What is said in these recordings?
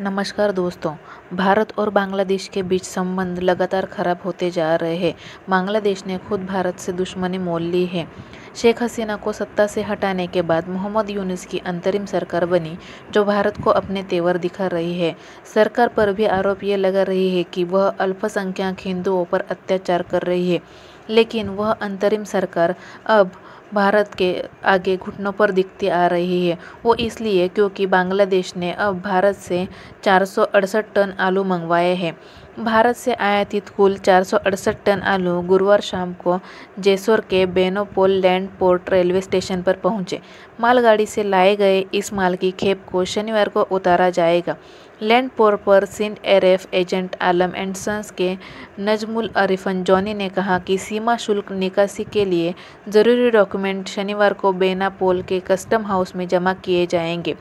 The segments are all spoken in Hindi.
नमस्कार दोस्तों। भारत और बांग्लादेश के बीच संबंध लगातार खराब होते जा रहे हैं। बांग्लादेश ने खुद भारत से दुश्मनी मोल ली है। शेख हसीना को सत्ता से हटाने के बाद मोहम्मद यूनुस की अंतरिम सरकार बनी, जो भारत को अपने तेवर दिखा रही है। सरकार पर भी आरोप ये लगा रही है कि वह अल्पसंख्यक हिंदुओं पर अत्याचार कर रही है, लेकिन वह अंतरिम सरकार अब भारत के आगे घुटनों पर दिखती आ रही है। वो इसलिए क्योंकि बांग्लादेश ने अब भारत से 468 टन आलू मंगवाए हैं। भारत से आयातित कुल 468 टन आलू गुरुवार शाम को जेसोर के बेनोपोल लैंड पोर्ट रेलवे स्टेशन पर पहुंचे। मालगाड़ी से लाए गए इस माल की खेप को शनिवार को उतारा जाएगा। लैंड पोर्ट पर सिंध एरएफ एजेंट आलम एंड सन्स के नजमुल अरिफन जॉनी ने कहा कि सीमा शुल्क निकासी के लिए ज़रूरी डॉक्यूमेंट शनिवार को बेनापोल के कस्टम हाउस में जमा किए जाएंगे।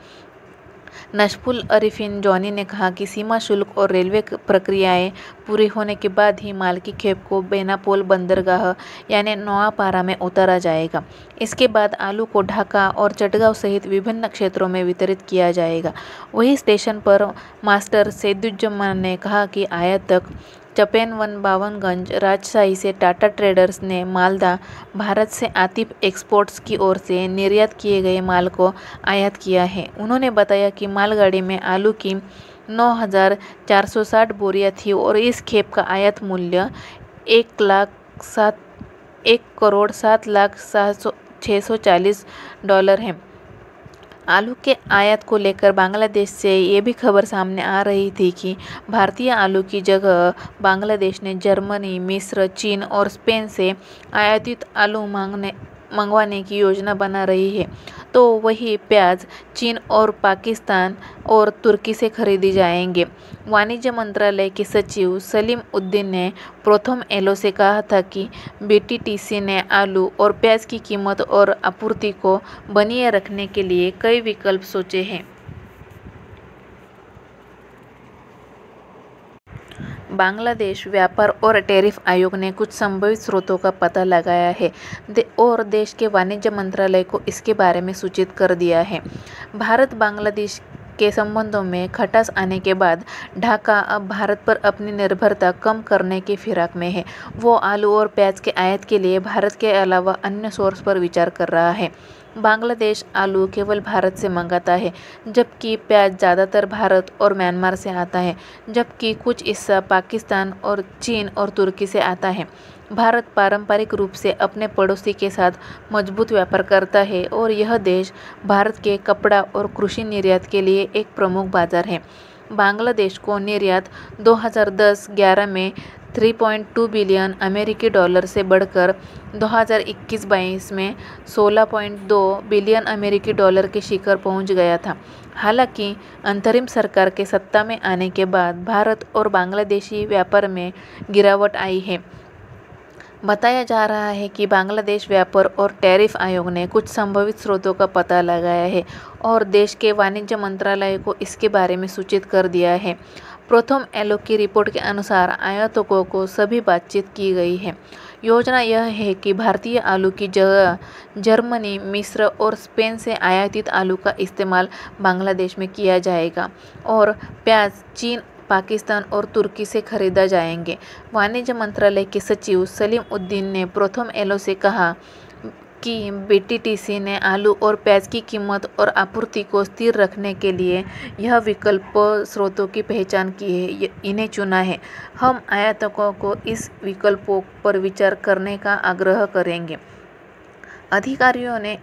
नजमुल अरिफिन जॉनी ने कहा कि सीमा शुल्क और रेलवे प्रक्रियाएं पूरी होने के बाद ही माल की खेप को बेनापोल बंदरगाह यानी नोआपारा में उतारा जाएगा। इसके बाद आलू को ढाका और चटगांव सहित विभिन्न क्षेत्रों में वितरित किया जाएगा। वहीं स्टेशन पर मास्टर सैदुज्जमान ने कहा कि आयात तक चपेन बावनगंज राजशाही से टाटा ट्रेडर्स ने मालदा भारत से आतिफ एक्सपोर्ट्स की ओर से निर्यात किए गए माल को आयात किया है। उन्होंने बताया कि मालगाड़ी में आलू की 9,460 बोरियां थी और इस खेप का आयात मूल्य 1,07,640 डॉलर है। आलू के आयात को लेकर बांग्लादेश से ये भी खबर सामने आ रही थी कि भारतीय आलू की जगह बांग्लादेश ने जर्मनी, मिस्र, चीन और स्पेन से आयातित आलू मंगवाने की योजना बना रही है। तो वही प्याज चीन और पाकिस्तान और तुर्की से खरीदी जाएंगे। वाणिज्य मंत्रालय के सचिव सलीम उद्दीन ने प्रथम एलो से कहा था कि बीटीटीसी ने आलू और प्याज की कीमत और आपूर्ति को बनाए रखने के लिए कई विकल्प सोचे हैं। बांग्लादेश व्यापार और टैरिफ आयोग ने कुछ संभावित स्रोतों का पता लगाया है और देश के वाणिज्य मंत्रालय को इसके बारे में सूचित कर दिया है। भारत बांग्लादेश के संबंधों में खटास आने के बाद ढाका अब भारत पर अपनी निर्भरता कम करने की फिराक में है। वो आलू और प्याज के आयात के लिए भारत के अलावा अन्य सोर्स पर विचार कर रहा है। बांग्लादेश आलू केवल भारत से मंगाता है, जबकि प्याज ज़्यादातर भारत और म्यांमार से आता है, जबकि कुछ हिस्सा पाकिस्तान और चीन और तुर्की से आता है। भारत पारंपरिक रूप से अपने पड़ोसी के साथ मजबूत व्यापार करता है और यह देश भारत के कपड़ा और कृषि निर्यात के लिए एक प्रमुख बाजार है। बांग्लादेश को निर्यात 2010-11 में 3.2 बिलियन अमेरिकी डॉलर से बढ़कर 2021-22 में 16.2 बिलियन अमेरिकी डॉलर के शिखर पहुंच गया था। हालांकि अंतरिम सरकार के सत्ता में आने के बाद भारत और बांग्लादेशी व्यापार में गिरावट आई है। बताया जा रहा है कि बांग्लादेश व्यापार और टैरिफ आयोग ने कुछ संभावित स्रोतों का पता लगाया है और देश के वाणिज्य मंत्रालय को इसके बारे में सूचित कर दिया है। प्रथम एलो की रिपोर्ट के अनुसार आयातकों को सभी बातचीत की गई है। योजना यह है कि भारतीय आलू की जगह जर्मनी, मिस्र और स्पेन से आयातित आलू का इस्तेमाल बांग्लादेश में किया जाएगा और प्याज चीन, पाकिस्तान और तुर्की से खरीदा जाएंगे। वाणिज्य मंत्रालय के सचिव सलीम उद्दीन ने प्रथम एलो से कहा कि बीटीटीसी ने आलू और प्याज की कीमत और आपूर्ति को स्थिर रखने के लिए यह विकल्प स्रोतों की पहचान की है, इन्हें चुना है। हम आयातकों को इस विकल्पों पर विचार करने का आग्रह करेंगे। अधिकारियों ने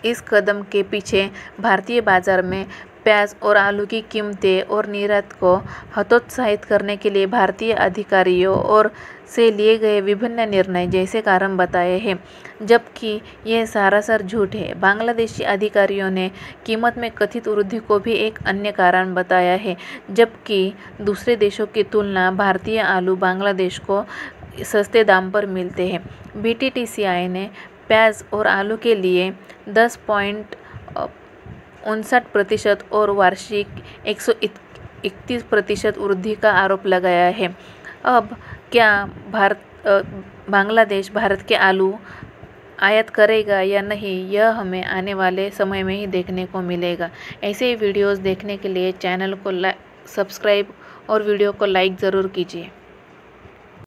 इस कदम के पीछे भारतीय बाजार में प्याज और आलू की कीमतें और निर्यात को हतोत्साहित करने के लिए भारतीय अधिकारियों और से लिए गए विभिन्न निर्णय जैसे कारण बताए हैं, जबकि यह सरासर झूठ है। बांग्लादेशी अधिकारियों ने कीमत में कथित वृद्धि को भी एक अन्य कारण बताया है, जबकि दूसरे देशों की तुलना भारतीय आलू बांग्लादेश को सस्ते दाम पर मिलते हैं। बीटीटीसीआई ने प्याज और आलू के लिए 10.59% और वार्षिक 131% वृद्धि का आरोप लगाया है। अब क्या बांग्लादेश भारत के आलू आयात करेगा या नहीं, यह हमें आने वाले समय में ही देखने को मिलेगा। ऐसे ही वीडियोस देखने के लिए चैनल को सब्सक्राइब और वीडियो को लाइक ज़रूर कीजिए।